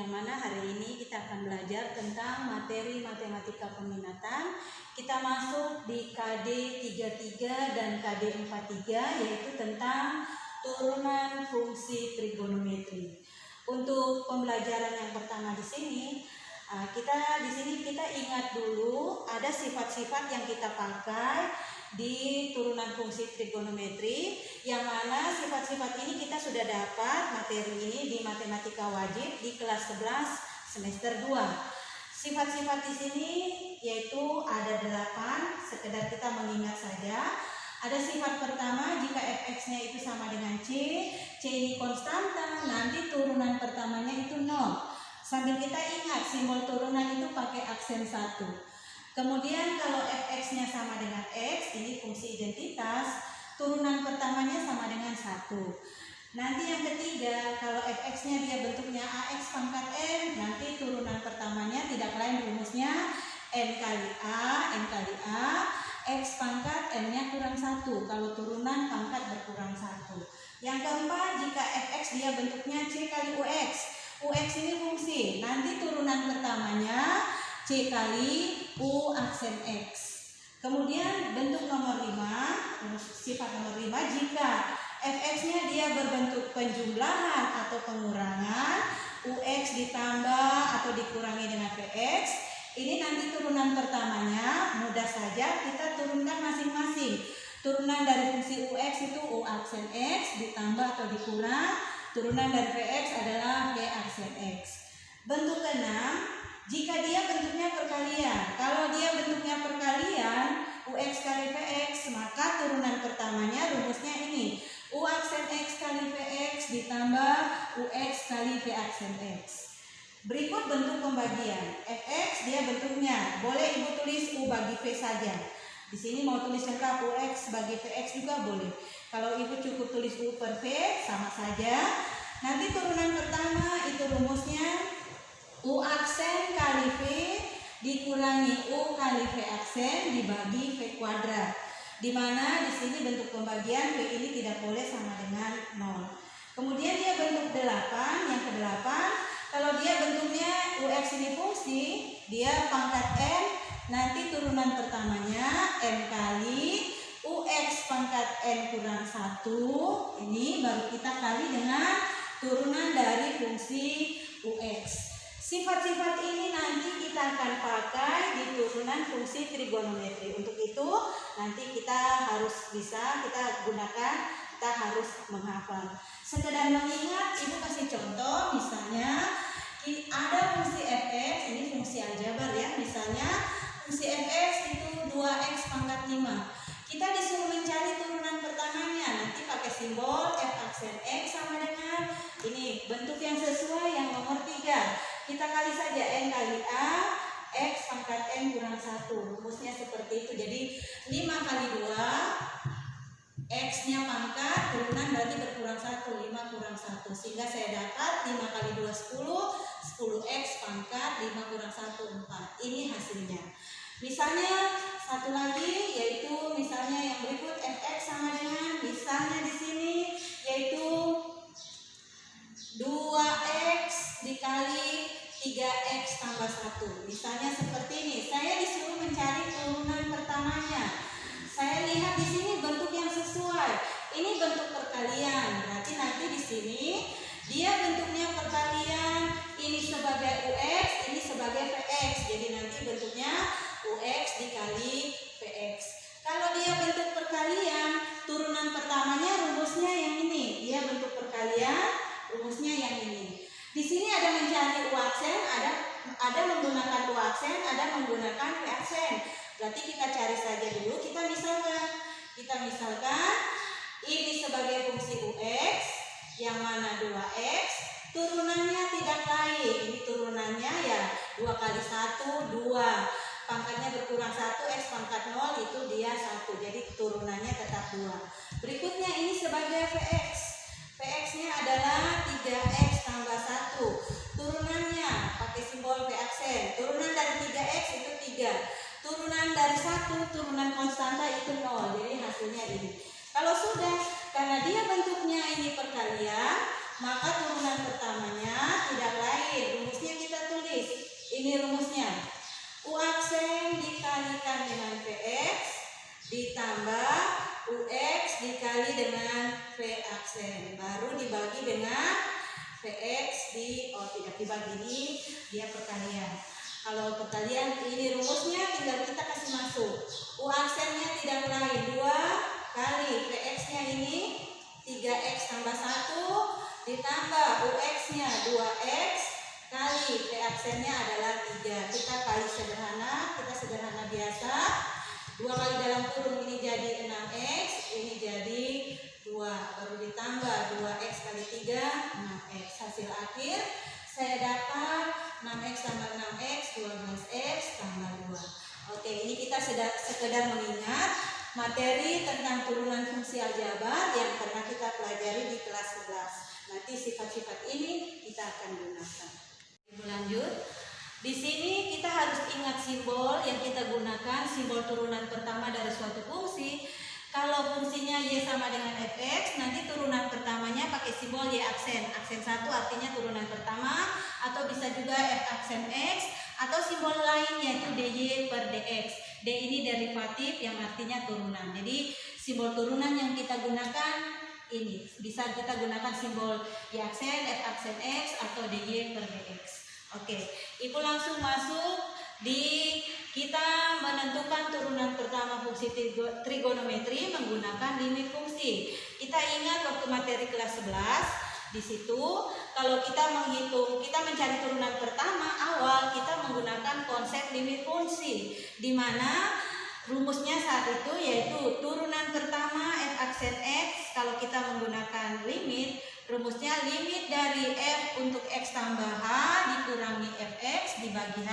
yang mana hari ini kita akan belajar tentang materi matematika peminatan. Kita masuk di KD 33 dan KD 43, yaitu tentang turunan fungsi trigonometri. Untuk pembelajaran yang pertama di sini, kita ingat dulu ada sifat-sifat yang kita pakai di turunan fungsi trigonometri, yang mana sifat-sifat ini kita sudah dapat materi ini di matematika wajib di kelas 11 semester 2. Sifat-sifat di sini yaitu ada 8, sekedar kita mengingat saja. Ada sifat pertama, jika fx-nya itu sama dengan c ini konstanta, nanti turunan pertamanya itu 0. Sambil kita ingat simbol turunan itu pakai aksen 1. Kemudian kalau fx-nya sama dengan x, ini fungsi identitas, turunan pertamanya sama dengan 1. Nanti yang ketiga, kalau fx-nya dia bentuknya ax pangkat n, nanti turunan pertamanya tidak lain rumusnya n kali a, x pangkat n-nya kurang 1, kalau turunan pangkat berkurang 1. Yang keempat, jika fx dia bentuknya c kali ux ini fungsi, nanti turunan pertamanya c kali u aksen x. Kemudian bentuk nomor 5, sifat nomor 5, jika fx-nya dia berbentuk penjumlahan atau pengurangan, ux ditambah atau dikurangi dengan vx, ini nanti turunan pertamanya mudah saja kita turunkan masing-masing. Turunan dari fungsi ux itu u aksen x ditambah atau dikurang, turunan dari vx adalah v aksen x. Bentuk ke-6, jika dia bentuknya perkalian, kalau dia bentuknya perkalian ux kali vx, maka turunan pertamanya rumusnya ini u aksen x kali vx ditambah ux kali v aksen x. Berikut bentuk pembagian. Fx dia bentuknya, boleh ibu tulis u bagi v saja. Di sini mau tulis lengkap ux bagi vx juga boleh. Kalau ibu cukup tulis u per v sama saja. Nanti turunan pertama itu rumusnya u aksen kali v dikurangi u kali v aksen dibagi v kuadrat. Dimana di sini bentuk pembagian v ini tidak boleh sama dengan 0. Kemudian dia bentuk 8, yang ke-8, kalau dia bentuknya ux ini fungsi, dia pangkat n, nanti turunan pertamanya n kali ux pangkat n kurang 1, ini baru kita kali dengan turunan dari fungsi ux. Sifat-sifat ini nanti kita akan pakai di turunan fungsi trigonometri. Untuk itu nanti kita harus kita harus menghafal. Sekedar mengingat, ibu kasih contoh, misalnya ada fungsi fx, ini fungsi aljabar ya, misalnya fungsi fx itu 2x pangkat 5. Kita disuruh mencari turunan pertamanya, nanti pakai simbol f aksen x sama dengan ini bentuk yang sesuai yang nomor 3. Kita kali saja n kali a, x pangkat n kurang 1. Rumusnya seperti itu. Jadi 5 kali 2, x-nya pangkat, turunan berarti berkurang 1, 5 kurang 1. Sehingga saya dapat 5 kali 2, 10, 10x pangkat, 5 kurang 1, 4. Ini hasilnya. Misalnya satu lagi, yaitu misalnya yang berikut fx sama dengan, misalnya di sini, yaitu 2x dikali 3x tambah 1. Misalnya seperti ini. Saya disuruh mencari turunan pertamanya. Saya lihat di sini bentuk yang sesuai. Ini bentuk perkalian. Berarti nanti di sini dia bentuknya perkalian. Ini sebagai ux, ini sebagai vx. Jadi nanti bentuknya ux dikali vx. Kalau dia bentuk perkalian, turunan pertamanya rumusnya yang ini. Dia bentuk perkalian, rumusnya yang ini. Di sini ada mencari u aksen, ada menggunakan u aksen, ada menggunakan v aksen. Berarti kita cari saja dulu, kita misalkan ini sebagai fungsi ux, yang mana 2x, turunannya tidak lain. Ini turunannya ya 2 kali 1, 2. Pangkatnya berkurang 1, x pangkat 0 itu dia 1. Jadi turunannya tetap 2. Berikutnya ini sebagai vx. Vx-nya adalah 3x tambah 1. Turunannya pakai simbol v aksen. Turunan dari 3x itu 3. Turunan dari 1, turunan konstanta itu 0. Jadi hasilnya ini. Kalau sudah, karena dia bentuknya ini perkalian, maka turunan pertamanya tidak lain. Rumus dikali dengan V aksen, baru dibagi dengan Vx tidak dibagi, ini dia perkalian. Kalau perkalian ini rumusnya tinggal kita kasih masuk. U aksennya tidak lain 2 kali Vx-nya ini 3x tambah 1 ditambah Ux-nya 2x kali V aksennya adalah 3. Kita kali sederhana, kita sederhana biasa. 2 kali dalam kurung ini jadi 6x, ini jadi 2, baru ditambah 2x kali 3 6x. Hasil akhir saya dapat 6x tambah 6x 12x tambah 2. Oke, ini kita sekedar mengingat materi tentang turunan fungsi aljabar yang pernah kita pelajari di kelas 11. Nanti sifat-sifat ini kita akan gunakan. Lanjut. Di sini kita harus ingat simbol yang kita gunakan, simbol turunan pertama dari suatu fungsi. Kalau fungsinya Y sama dengan Fx, nanti turunan pertamanya pakai simbol Y aksen. Aksen 1 artinya turunan pertama, atau bisa juga F aksen X, atau simbol lain yaitu dy per dx. D ini derivatif yang artinya turunan. Jadi simbol turunan yang kita gunakan ini. Bisa kita gunakan simbol Y aksen, F aksen X, atau dy per dx. Oke, Ibu langsung masuk di kita menentukan turunan pertama fungsi trigonometri menggunakan limit fungsi. Kita ingat waktu materi kelas 11, di situ kalau kita menghitung, kita mencari turunan pertama awal kita menggunakan konsep limit fungsi, di mana rumusnya saat itu yaitu turunan pertama F aksen X. Kalau kita menggunakan limit, rumusnya limit dari F untuk X tambah H dikurangi Fx dibagi H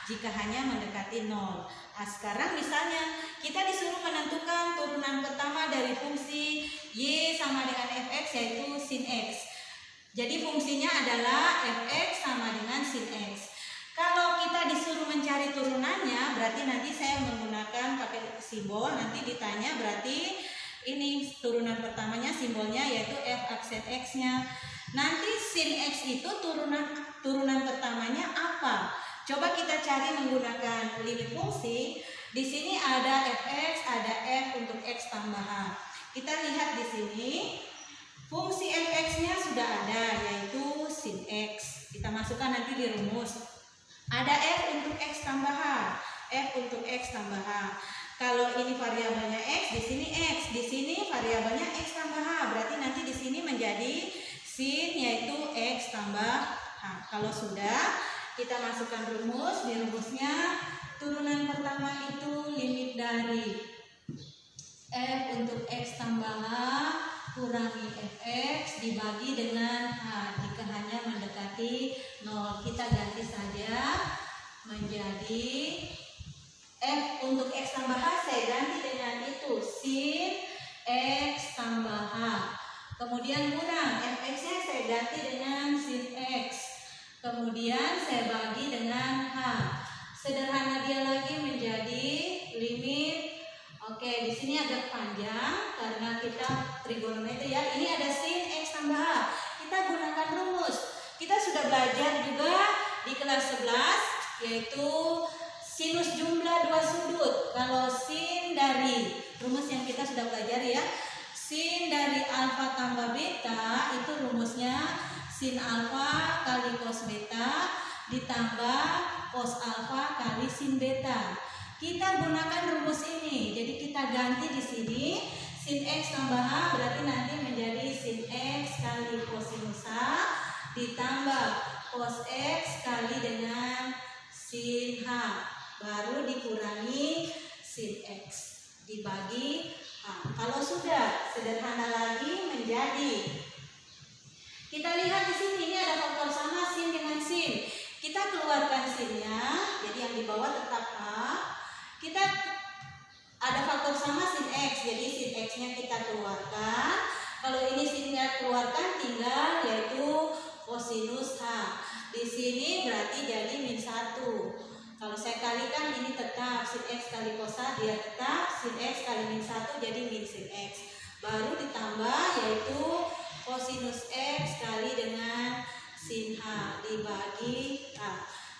jika hanya mendekati 0. Nah, sekarang misalnya kita disuruh menentukan turunan pertama dari fungsi Y sama dengan Fx yaitu sin X. Jadi fungsinya adalah Fx sama dengan sin X. Kalau kita disuruh mencari turunannya, berarti nanti saya menggunakan pakai simbol, nanti ditanya berarti ini turunan pertamanya simbolnya yaitu F aksen X-nya. Nanti sin X itu turunan pertamanya apa? Coba kita cari menggunakan limit fungsi. Di sini ada Fx, ada F untuk X tambah H. Kita lihat di sini fungsi Fx-nya sudah ada yaitu sin X. Kita masukkan nanti di rumus. Ada F untuk X tambah H, F untuk X tambah H. Kalau ini variabelnya X, di sini X, di sini variabelnya X tambah H. Berarti nanti di sini menjadi sin yaitu X tambah H. Kalau sudah, kita masukkan rumus. Di rumusnya turunan pertama itu limit dari F untuk X tambah H kurangi Fx dibagi dengan H jika hanya mendekati 0. Kita ganti saja menjadi F untuk X tambah H, saya ganti dengan itu sin X tambah H. Kemudian kurang Fx nya saya ganti dengan sin X. Kemudian saya bagi dengan H. Sederhana dia lagi menjadi limit. Oke, di sini agak panjang karena kita trigonometri ya. Ini ada sin X tambah H. Kita gunakan rumus. Kita sudah belajar juga di kelas 11 yaitu sinus jumlah dua sudut. Kalau sin dari rumus yang kita sudah pelajari ya. Sin dari alfa tambah beta itu rumusnya sin alfa kali cos beta ditambah cos alfa kali sin beta. Kita gunakan rumus ini, jadi kita ganti di sini sin X tambah H berarti nanti menjadi sin X kali cosinus H ditambah cos X kali dengan sin H baru dikurangi sin X dibagi H. Kalau sudah sederhana lagi menjadi, kita lihat di sini ini ada faktor sama sin dengan sin. Kita keluarkan sinnya, jadi yang di bawah tetap H. Kita ada faktor sama sin X, jadi sin X-nya kita keluarkan. Kalau ini sinnya keluarkan tinggal yaitu cosinus H. Di sini berarti jadi min 1. Kalau saya kalikan ini tetap sin X kali cos H, dia tetap sin X kali min 1 jadi min sin X. Baru ditambah yaitu cosinus X kali dengan sin H dibagi H.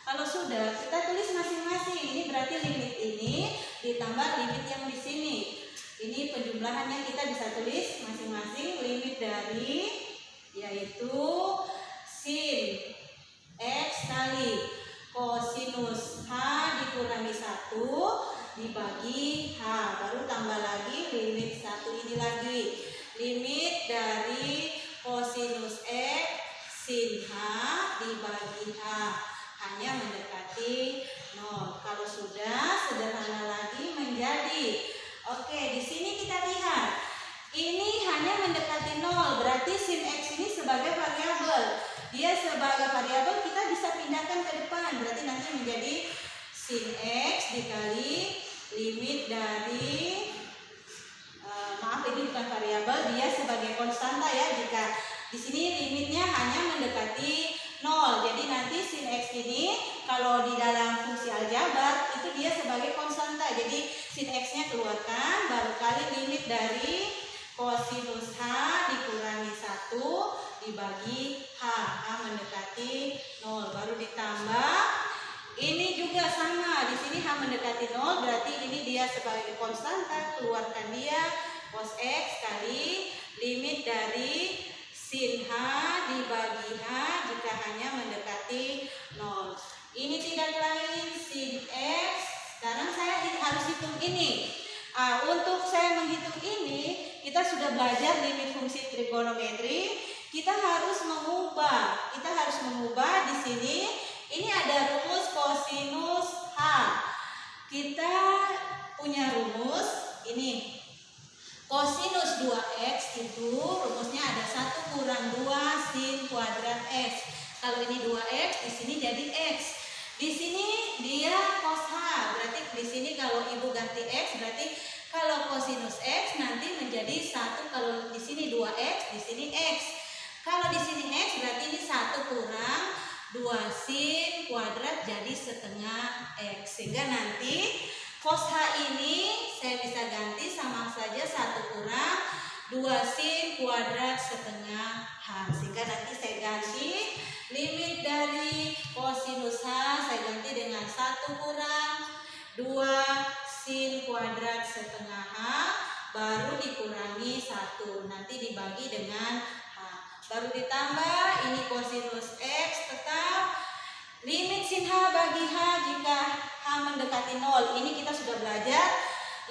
Kalau sudah, kita tulis masing-masing. Ini berarti limit ini ditambah limit yang di sini. Ini penjumlahannya kita bisa tulis masing-masing. Limit dari yaitu sin X kali kosinus H dikurangi 1 dibagi H. Baru tambah lagi limit 1 ini lagi. Limit dari kosinus X sin H dibagi H. Hanya mendekati 0. Kalau sudah, sederhana lagi menjadi. Oke, di sini kita lihat. Ini hanya mendekati 0. Berarti sin X ini sebagai variabel. Dia sebagai variabel kita bisa pindahkan ke depan. Berarti nanti menjadi sin X dikali limit dari maaf, ini bukan variabel, dia sebagai konstanta ya. Jika di sini limitnya hanya mendekati 0. Jadi nanti sin X ini kalau di dalam fungsi aljabar itu dia sebagai konstanta. Jadi sin X-nya keluarkan, baru kali limit dari kosinus H dikurangi 1 dibagi H. H mendekati 0. Baru ditambah. Ini juga sama. Di sini H mendekati 0, berarti ini dia sebagai konstanta. Keluarkan dia cos X kali limit dari sin H dibagi H jika hanya mendekati 0. Ini tidak lain sin X. Sekarang saya harus hitung ini. Untuk saya menghitung ini, kita sudah belajar limit fungsi trigonometri. Kita harus mengubah. Di sini. Ini ada rumus kosinus H. Kita punya rumus ini. Kosinus 2x itu rumusnya ada 1 kurang 2 sin kuadrat x. Kalau ini 2x, di sini jadi x. Di sini dia cos H. Berarti di sini kalau ibu ganti x, berarti kalau kosinus x nanti menjadi 1. Kalau di sini 2x, di sini x. Kalau di sini x berarti ini 1 kurang 2 sin kuadrat jadi setengah x. Sehingga nanti cos H ini saya bisa ganti sama saja 1 kurang 2 sin kuadrat setengah H. Sehingga nanti saya ganti limit dari kosinus H saya ganti dengan 1 kurang 2 sin kuadrat setengah H baru dikurangi 1. Nanti dibagi dengan H. Baru ditambah ini kosinus X tetap limit sin H bagi H jika H mendekati 0. Ini kita sudah belajar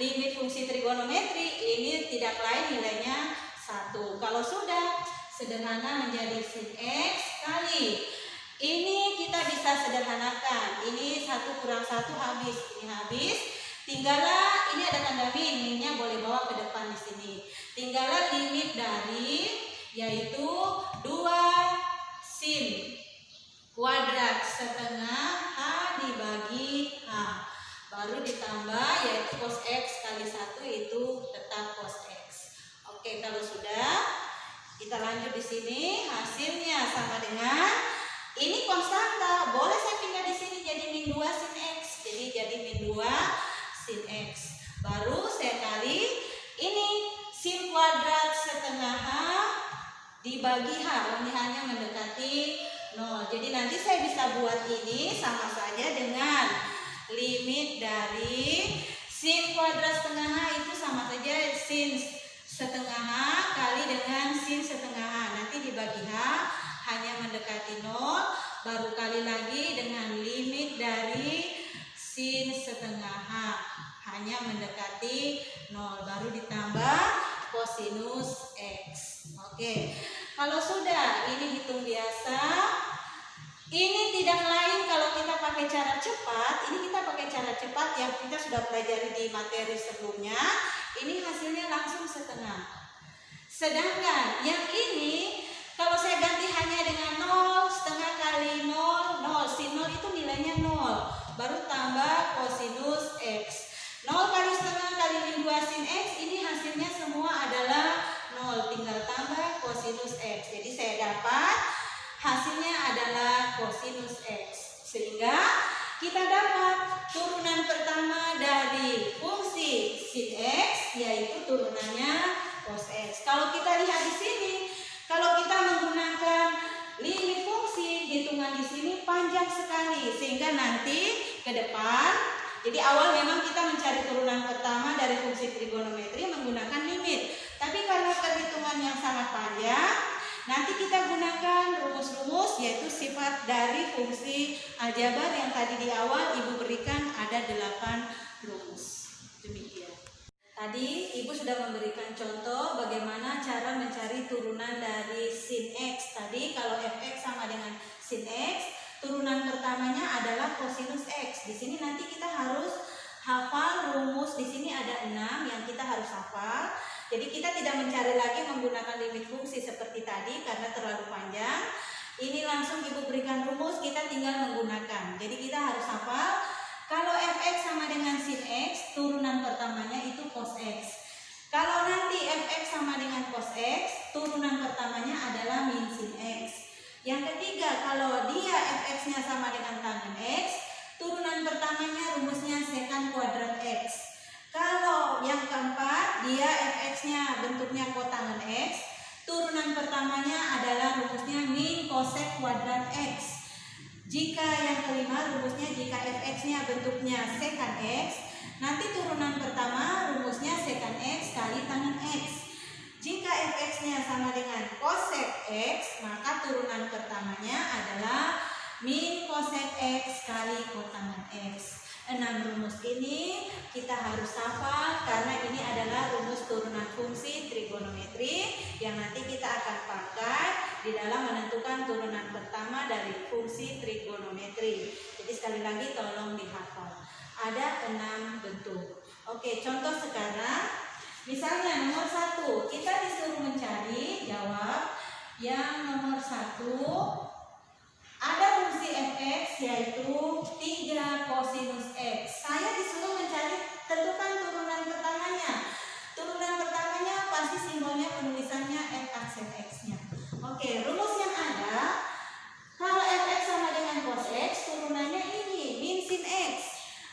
limit fungsi trigonometri. Ini tidak lain nilainya 1. Kalau sudah sederhana menjadi sin X kali. Ini kita bisa sederhanakan. Ini 1 kurang 1 habis. Ini habis. Tinggallah ini ada tanda min. Minnya boleh bawa ke depan di sini. Tinggallah limit dari yaitu 2 sin kuadrat setengah H dibagi H. Baru ditambah yaitu cos X kali 1 itu tetap cos X. Oke, kalau sudah kita lanjut di sini. Hasilnya sama dengan ini konstanta. Boleh saya pindah di sini jadi min 2 sin X. Jadi min 2 sin X. Baru saya kali ini sin kuadrat setengah H dibagi H. Ini hanya mendekati 0. Jadi nanti saya bisa buat ini sama saja dengan limit dari sin kuadrat setengah H itu sama saja sin setengah H kali dengan sin setengah H. Nanti dibagi H hanya mendekati 0. Baru kali lagi dengan limit dari sin setengah H hanya mendekati 0. Baru ditambah kosinus X. Oke, kalau sudah ini hitung biasa. Ini tidak lain kalau kita pakai cara cepat. Ini kita pakai cara cepat yang kita sudah pelajari di materi sebelumnya. Ini hasilnya langsung setengah. Sedangkan yang ini kalau saya ganti hanya dengan 0, setengah kali 0, 0. Sin 0 itu nilainya 0. Baru tambah kosinus X. 0 kali setengah kali min 2 sin X. Ini hasilnya semua adalah 0. Tinggal tambah kosinus X. Jadi saya dapat hasilnya adalah kosinus X. Sehingga kita dapat turunan pertama dari fungsi sin X yaitu turunannya cos X. Kalau kita lihat di sini, kalau kita menggunakan limit fungsi, hitungan di sini panjang sekali sehingga nanti ke depan. Jadi awal memang kita mencari turunan pertama dari fungsi trigonometri aljabar yang tadi di awal Ibu berikan ada 8 rumus. Demikian. Tadi Ibu sudah memberikan contoh bagaimana cara mencari turunan dari sin X. Tadi kalau fx sama dengan sin X, turunan pertamanya adalah kosinus X. Di sini nanti kita harus hafal rumus. Di sini ada 6 yang kita harus hafal. Jadi kita tidak mencari lagi menggunakan limit fungsi seperti tadi karena terlalu panjang. Ini langsung Ibu berikan rumus, kita tinggal menggunakan. Jadi kita harus hafal. Kalau fx sama dengan sin X, turunan pertamanya itu cos X. Kalau nanti fx sama dengan cos X, turunan pertamanya adalah min sin X. Yang ketiga, kalau dia fx-nya sama dengan tangen X, turunan pertamanya rumusnya secant kuadrat X. Kalau yang keempat, dia fx-nya bentuknya kotangen X, turunan pertamanya adalah rumusnya min cosec kuadrat X. Jika yang kelima rumusnya jika fx-nya bentuknya secant X, nanti turunan pertama rumusnya secant X kali tangen X. Jika fx-nya sama dengan cosec X, maka turunan pertamanya adalah min cosec X kali kotangen X. 6 rumus ini kita harus hafal karena ini adalah rumus turunan fungsi trigonometri yang nanti kita akan pakai di dalam menentukan turunan pertama dari fungsi trigonometri. Jadi sekali lagi tolong dihafal. Ada 6 bentuk. Oke, contoh sekarang. Misalnya nomor 1, kita disuruh mencari jawab yang nomor 1. Ada fungsi fx yaitu 3 kosinus X. Saya disuruh mencari tentukan turunan pertamanya. Turunan pertamanya pasti simbolnya penulisannya f aksen X-nya. Oke, rumus yang ada, kalau fx sama dengan cos X, turunannya ini, min sin X.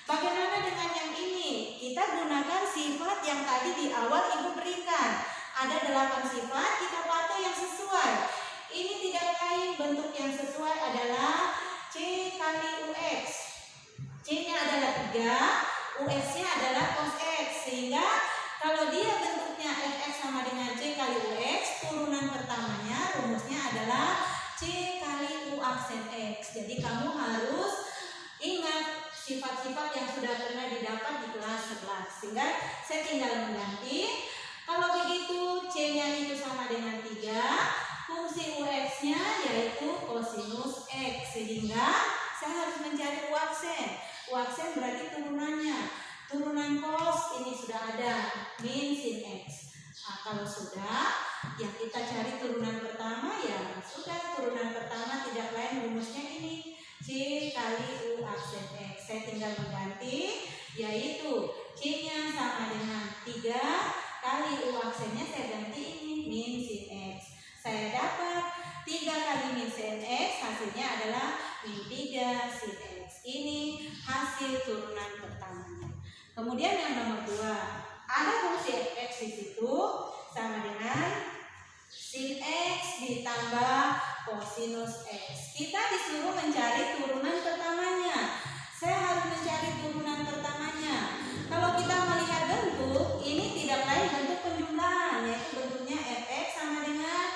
Bagaimana dengan yang ini? Kita gunakan sifat yang tadi di awal Ibu berikan. Ada 8 sifat, kita pakai yang sesuai. Ini tidak lain, bentuk yang sesuai adalah C kali UX. C-nya adalah 3, UX-nya adalah cos X. Sehingga kalau dia bentuknya fx sama dengan C kali UX, turunan pertamanya rumusnya adalah C kali U aksen X. Jadi kamu harus ingat sifat-sifat yang sudah pernah didapat di kelas 11. Sehingga saya tinggal mengganti. Kalau begitu C-nya itu sama dengan 3, fungsi UX-nya yaitu kosinus X. Sehingga saya harus mencari U aksen. U aksen berarti turunannya. Turunan cos ini sudah ada, min sin X. Nah, kalau sudah, yang kita cari turunan pertama ya sudah. Turunan pertama tidak lain rumusnya ini, C kali U aksen X. Saya tinggal mengganti, yaitu C-nya sama dengan 3 kali U aksennya saya ganti ini, min sin X. Saya dapat 3 kali min sin X, hasilnya adalah min 3 sin X. Ini hasil turunan pertamanya. Kemudian yang nomor 2, ada fungsi fx di situ sama dengan sin X ditambah kosinus X. Kita disuruh mencari turunan pertamanya. Saya harus mencari turunan pertamanya. Kalau kita melihat bentuk, ini tidak lain bentuk penjumlahan, yaitu bentuknya fx sama dengan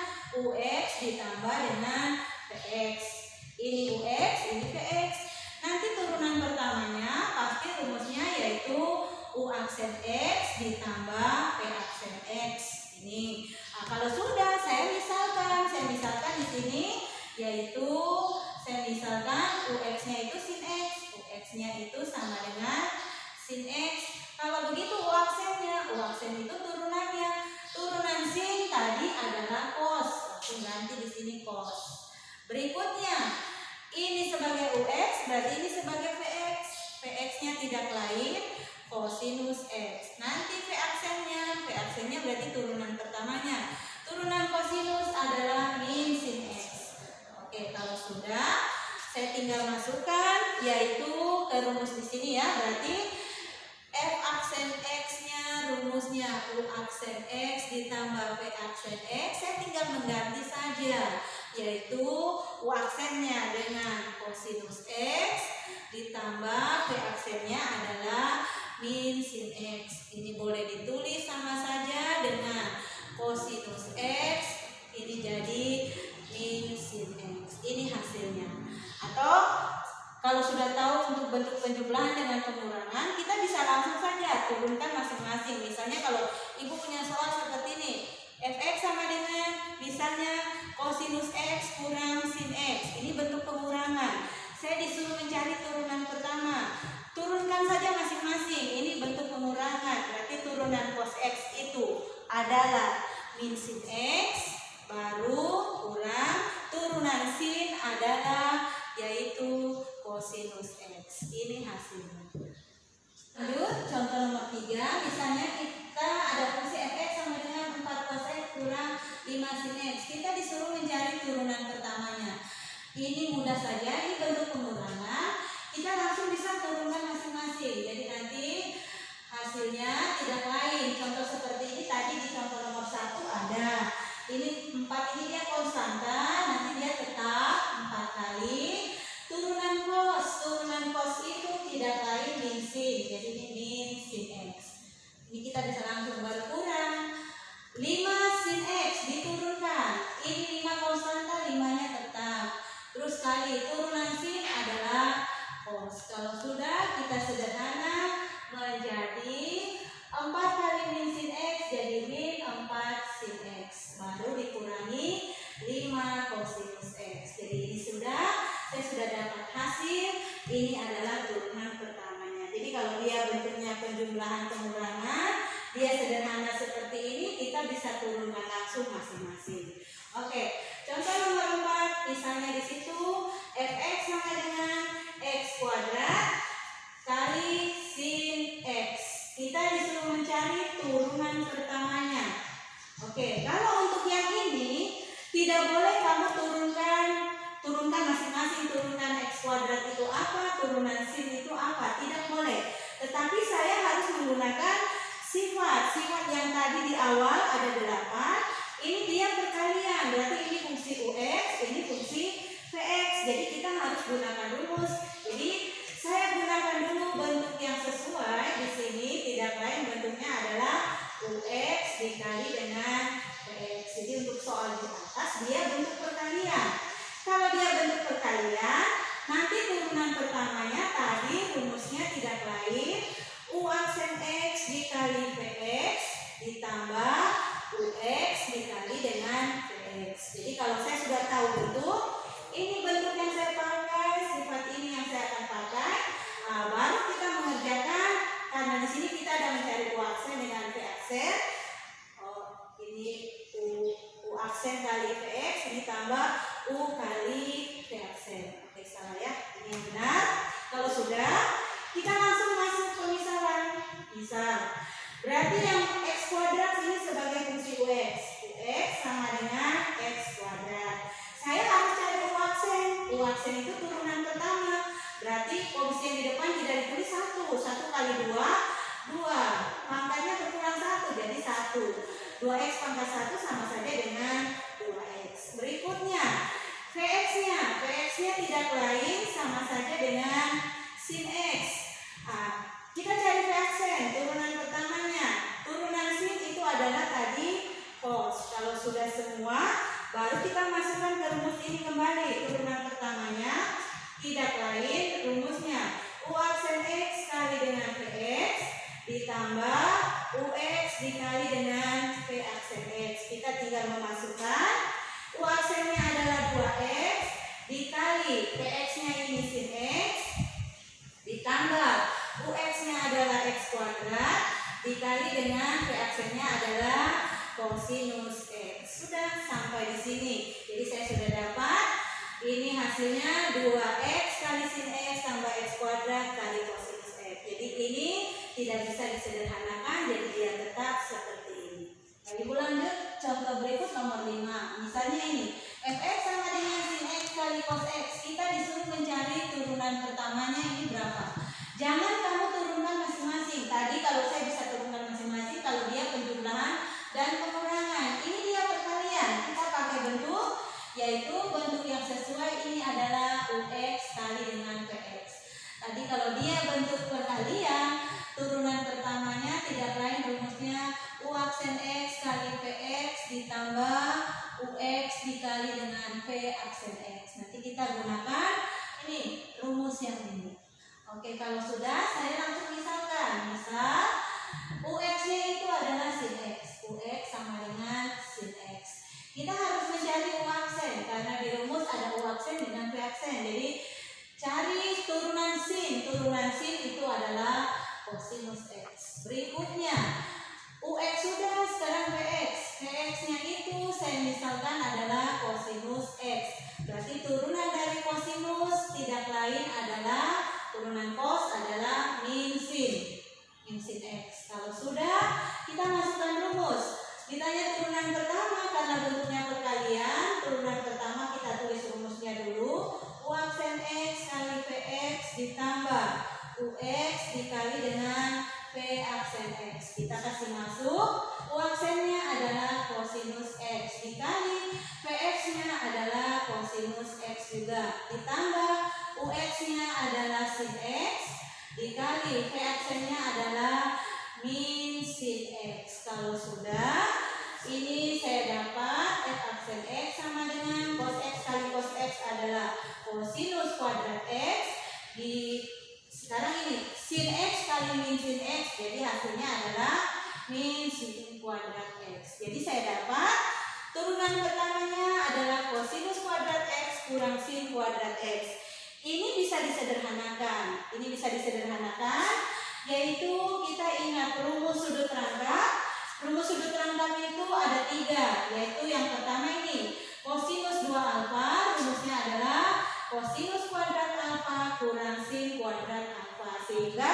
ux ditambah dengan vx. Ini ux, ini vx. Nanti turunan pertamanya pasti rumusnya yaitu u aksen x ditambah v aksen x. Ini. Nah, kalau sudah saya misalkan di sini yaitu saya misalkan ux-nya itu sin x, ux-nya itu sama dengan sin x. Kalau begitu u aksennya, u aksen itu turunannya. Turunan sin tadi adalah cos. Aku ganti di sini cos. Berikutnya, ini sebagai ux, berarti ini sebagai vx. Vx-nya tidak lain kosinus x. Nanti v aksennya berarti turunan pertamanya. Turunan kosinus adalah min sin x. Oke, kalau sudah, saya tinggal masukkan yaitu ke rumus di sini ya. Berarti f aksen x-nya rumusnya u aksen x ditambah v aksen x. Saya tinggal mengganti saja, yaitu u aksennya dengan kosinus x ditambah v aksennya adalah min sin x. Ini boleh ditulis sama saja dengan kosinus x. Ini jadi min sin x. Ini hasilnya. Atau kalau penjumlahan dengan pengurangan, kita bisa langsung saja turunkan masing-masing. Misalnya kalau ibu punya soal seperti ini, fx sama dengan misalnya kosinus x kurang sin x, ini bentuk pengurangan. Saya disuruh mencari turunan pertama, turunkan saja masing-masing, ini bentuk pengurangan. Berarti turunan cos x itu adalah min sin x, baru kurang turunan sin adalah yaitu kosinus x. Ini hasilnya. Lanjut, contoh nomor 3. Misalnya kita ada fungsi fx sama dengan 4 cos x kurang 5 sin x. Kita disuruh mencari turunan pertamanya. Ini mudah saja, ini bentuk pengurangan. Kita langsung bisa turunkan masing-masing. Jadi nanti hasilnya tidak lain. Contoh seperti ini tadi di contoh nomor 1 ada. Ini 4 ini dia konstanta, nanti dia tetap 4 kali. Turunan cos itu tidak lain min sin. Jadi ini min sin x. Ini kita bisa langsung berkurang. 5 sin x diturunkan. Ini 5 konstanta, 5-nya tetap. Terus kali turunan sin adalah cos. Kalau sudah kita sederhana menjadi 4 kali min sin x jadi min 4 sin x. Baru dikurangi 5 cosinus x. Jadi ini saya sudah dapat hasil. Ini adalah turunan pertamanya. Jadi kalau dia bentuknya penjumlahan pengurangan, dia sederhana seperti ini, kita bisa turunkan langsung masing-masing. Oke, contoh nomor 4, misalnya di situ fx sama dengan x kuadrat kali sin x. Kita disuruh mencari turunan pertamanya. Oke, kalau untuk yang ini tidak boleh kamu turunkan masing-masing. Turunan x kuadrat itu apa, turunan sin itu apa, tidak boleh. Tetapi saya harus menggunakan sifat yang tadi di awal ada 8. Ini dia perkalian, berarti ini fungsi ux, ini fungsi vx. Jadi kita harus gunakan rumus. Jadi saya gunakan dulu bentuk yang sesuai di sini, tidak lain bentuknya adalah ux dikali dengan vx. Jadi untuk soal di atas dia bentuk perkalian. Kalau dia bentuk perkalian, nanti turunan pertamanya tadi rumusnya tidak lain u aksen x dikali vx ditambah ux dikali dengan vx. Jadi kalau saya sudah tahu bentuk, ini bentuk yang saya pakai, sifat ini yang saya akan pakai. Baru kita mengerjakan, karena di sini kita ada mencari u aksen dengan v aksen. Ini u aksen kali vx ditambah u kali v aksen. Oke, salah ya, ini yang benar. Kalau sudah, kita langsung masuk pemisahan. Misal, berarti yang x kuadrat ini sebagai fungsi ux. Ux sama dengan x kuadrat. Saya harus cari u aksen. U aksen itu turunan pertama. Berarti posisi yang di depan tidak ditulis 1. 1 kali 2, 2. Pangkatnya berkurang 1, jadi 1. 2x pangkat 1 sama saja dengan 2x. Berikutnya, vx-nya tidak lain sama saja dengan sin x. Kita cari v aksen, turunan pertamanya. Turunan sin itu adalah tadi cos. Kalau sudah semua, baru kita masukkan ke rumus ini kembali. Turunan pertamanya tidak lain rumusnya u aksen x kali dengan vx ditambah ux dikali dengan v aksen x. Kita tinggal memasukkan u aksennya adalah 2x dikali vx-nya ini sin x ditambah ux-nya adalah x kuadrat dikali dengan v aksennya adalah kosinus x. Sudah sampai di sini. Jadi saya sudah dapat ini hasilnya 2x kali sin x tambah x kuadrat kali kosinus x. Jadi ini tidak bisa disederhanakan, jadi dia tetap seperti ini. Ibu lanjut contoh berikut nomor 5. Misalnya ini fx sama dengan sin x kali cos x. Kita disuruh mencari turunan pertamanya ini berapa. Jangan kamu turunkan masing-masing. Tadi kalau saya bisa turunkan masing-masing kalau dia penjumlahan dan pengurangan. Ini dia perkalian. Kita pakai bentuk, yaitu bentuk yang sesuai ini adalah ux kali dengan vx. Tadi kalau dia bentuk perkalian, turunan pertamanya tidak lain rumusnya rumus. Ditanya turunan pertama karena bentuknya perkalian. Turunan pertama kita tulis rumusnya dulu. U aksen X kali Vx ditambah Ux dikali dengan V aksen X. Kita kasih masuk. U aksennya adalah kosinus X dikali Vx-nya adalah kosinus X juga. Ditambah Ux-nya adalah sin X dikali V aksennya adalah min sin X. Kalau sudah, ini saya dapat F aksen X sama dengan cos X kali cos X adalah kosinus kuadrat X. Sekarang ini sin X kali min sin X, jadi hasilnya adalah min sin kuadrat X. Jadi saya dapat turunan pertamanya adalah kosinus kuadrat X kurang sin kuadrat X. Ini bisa disederhanakan. Yaitu kita ingat rumus sudut rangkap. Rumus sudut rangkap itu ada 3, yaitu yang pertama ini kosinus 2 alfa, rumusnya adalah kosinus kuadrat alfa kurang sin kuadrat alfa. Sehingga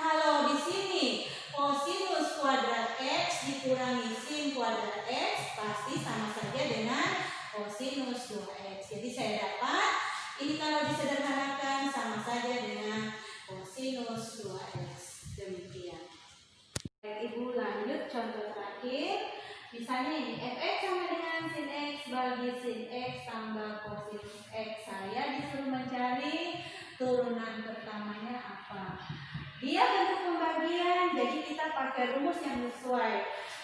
kalau di sini kosinus kuadrat X dikurangi sin kuadrat X pasti sama saja dengan kosinus 2X. Jadi saya dapat ini kalau disederhanakan sama saja dengan kosinus 2X. Demikian. Baik, Ibu lanjut contoh terakhir. Misalnya ini Fx sama dengan sin X bagi sin X tambah kosinus X. Saya disuruh mencari turunan pertamanya apa. Dia bentuk pembagian, jadi kita pakai rumus yang sesuai.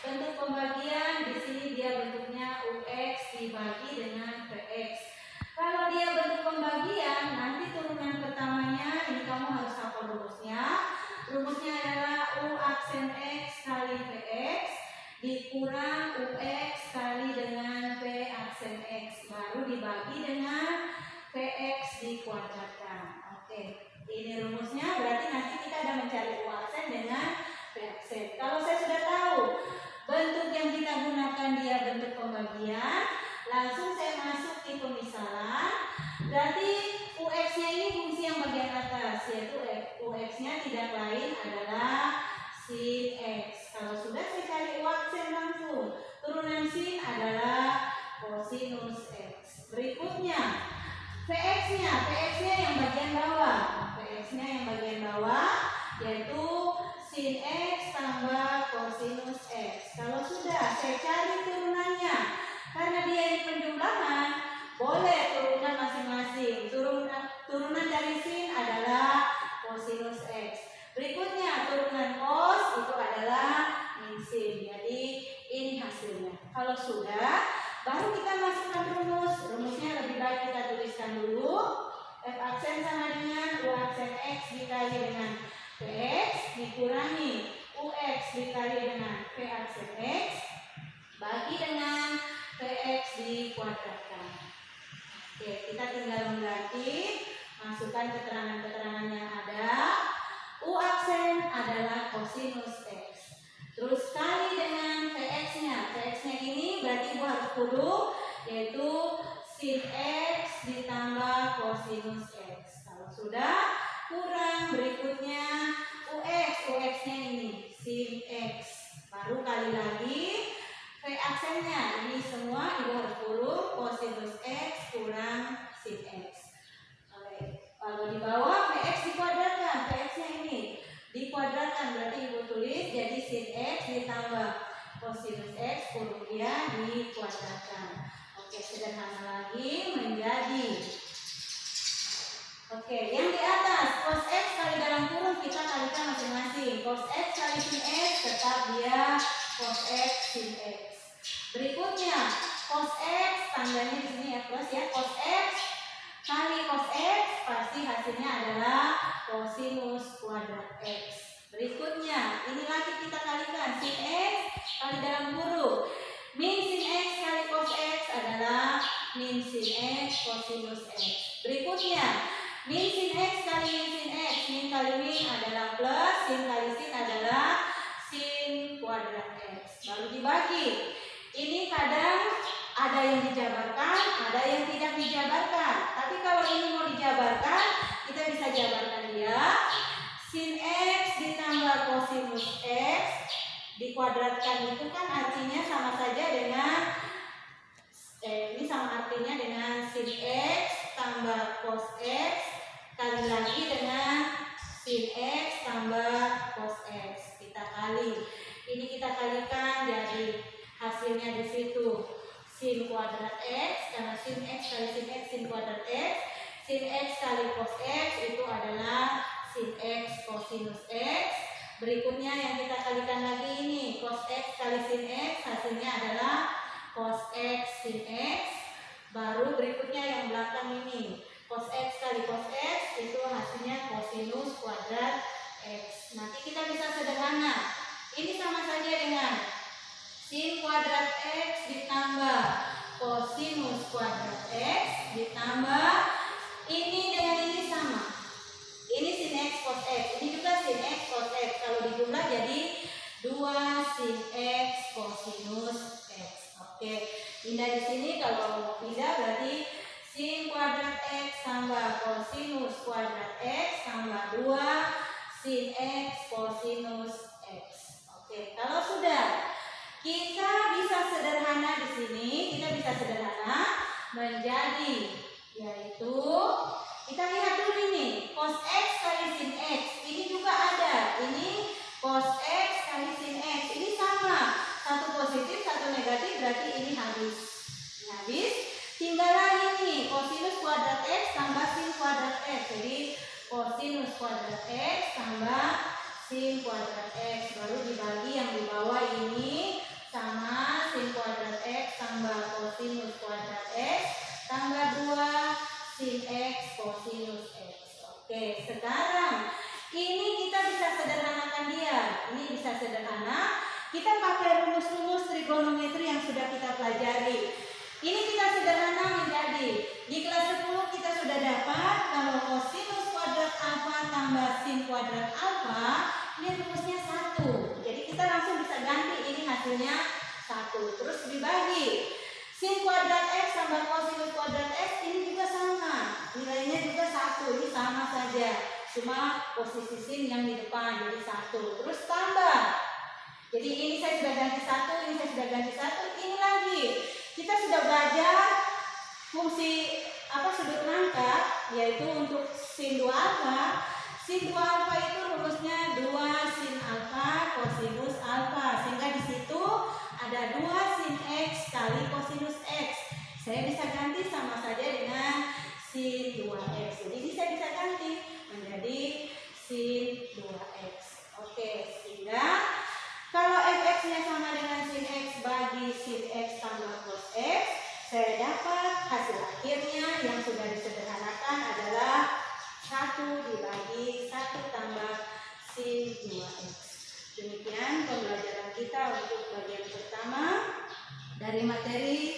Bentuk pembagian di sini dia bentuknya Ux dibagi dengan Vx. Kalau dia bentuk pembagian, nanti turunan pertamanya ini kamu harus hafal rumusnya. Rumusnya adalah U aksen X kali Vx dikurang Ux kali dengan V aksen X, baru dibagi dengan Vx dikuadratkan. Oke, ini rumusnya, berarti nanti kita ada mencari U aksen dengan V aksen. Kalau saya sudah tahu bentuk yang kita gunakan dia bentuk pembagian, langsung saya masuk ke pemisalan. Berarti Ux-nya ini fungsi yang bagian atas, yaitu Ux-nya tidak lain adalah sin X. Kalau sudah saya cari U aksen langsung, turunan sin adalah kosinus X. Berikutnya Vx-nya yang bagian bawah, yaitu sin X tambah kosinus X. Kalau sudah saya cari turunannya, karena dia ini penjumlahan, boleh turunan masing-masing. Turunan dari sin adalah kosinus X. Berikutnya turunan cos itu adalah min sin. Jadi ini hasilnya. Kalau sudah, baru kita masukkan rumus. Rumusnya lebih baik kita tuliskan dulu. F aksen sama dengan U aksen X dikali dengan Vx dikurangi Ux dikali dengan V aksen X bagi dengan Vx dikuadratkan. Oke, kita tinggal mengganti, masukkan keterangan-keterangan yang ada. U aksen adalah kosinus X. Terus kali dengan Vx-nya. Vx-nya ini berarti Ibu harus kurung, yaitu sin X ditambah kosinus X. Kalau sudah, kurang berikutnya Ux-nya ini sin X. Baru kali lagi V aksennya. Ini semua Ibu harus kurung kosinus X kurang sin X. Kalau di bawah Vx dikuadratkan, Vx-nya ini dikuadratkan, berarti Ibu tulis jadi sin X ditambah kosinus X kurung dia dikuadratkan. Oke, sederhana lagi menjadi. Oke, yang di atas cos X kali dalam kurung kita kalikan masing-masing. Cos X kali sin X tetap dia cos X sin X. Berikutnya cos X tandanya di sini ya plus ya, cos X kali cos X pasti hasilnya adalah kosinus kuadrat X. Berikutnya ini lagi kita kalikan sin X kali dalam kurung min sin X kali cos X adalah min sin X kosinus X. Berikutnya min sin X kali min sin X, min kali min adalah plus, sin kali sin adalah sin kuadrat X. Baru dibagi. Ini kadang ada yang dijabarkan, ada yang tidak dijabarkan. Tapi kalau ini mau dijabarkan, kita bisa jabarkan dia. Sin X ditambah kosinus X Dikuadratkan itu kan artinya sama saja dengan ini sama artinya dengan sin X tambah cos X kali lagi dengan sin X tambah cos X. Kita kali. Ini kita kalikan jadi hasilnya di situ sin kuadrat X, karena sin X kali sin X sin kuadrat X. Sin X kali cos X itu adalah sin X cosinus X. Berikutnya yang kita kalikan lagi ini cos X kali sin X, hasilnya adalah cos X sin X. Baru berikutnya yang belakang ini cos X kali cos X itu hasilnya cosinus kuadrat X. Nanti kita bisa sederhana. Ini sama saja dengan sin kuadrat X ditambah cosinus kuadrat X ditambah ini dengan ini sama. Ini sin X cos X, ini juga sin X cos X. Kalau dijumlah jadi 2 sin X cosinus X. Oke, pindah di sini. Kalau pindah berarti sin kuadrat X tambah cosinus kuadrat X tambah 2 sin X cosinus X. Oke, kalau sudah kita bisa sederhana di sini, kita bisa sederhana menjadi yaitu kita lihat dulu ini cos X kali sin X, ini juga ada. Ini cos X kali sin X, ini sama. Satu positif, satu negatif, berarti ini habis. Ini habis. Tinggal lagi nih cosinus kuadrat X tambah sin kuadrat X. Jadi cosinus kuadrat X tambah sin kuadrat X. Baru dibagi yang di bawah ini sama sin kuadrat X tambah cosinus kuadrat X tambah 2 sin X cosinus X. Oke, sekarang ini kita bisa sederhanakan dia. Ini bisa sederhana. Kita pakai rumus-rumus trigonometri yang sudah kita pelajari. Ini kita sederhana menjadi di kelas 10 kita sudah dapat kalau cosinus kuadrat alfa tambah sin kuadrat alfa ini rumusnya 1. Jadi kita langsung bisa ganti, ini hasilnya 1. Terus dibagi sin kuadrat X tambah cosinus kuadrat X ini juga sama. Nilainya juga 1. Ini sama saja. Cuma posisi sin yang di depan jadi 1. Terus tambah. Jadi ini saya sudah ganti 1, ini saya sudah ganti 1. Ini lagi. Kita sudah belajar fungsi sudut rangka, yaitu untuk sin 2 alfa. Sin 2 alfa itu rumusnya 2 sin alfa cosinus alfa. Sehingga di situ ada 2 sin X kali cosinus X. Saya bisa ganti sama saja dengan sin 2X. Jadi ini saya bisa ganti menjadi sin 2X. Oke, sehingga kalau fx-nya sama dengan sin X bagi sin X tambah cos X, saya dapat hasil akhirnya yang sudah disederhanakan adalah 1 dibagi 1 tambah sin 2X. Demikian pembelajaran kita untuk bagian pertama dari materi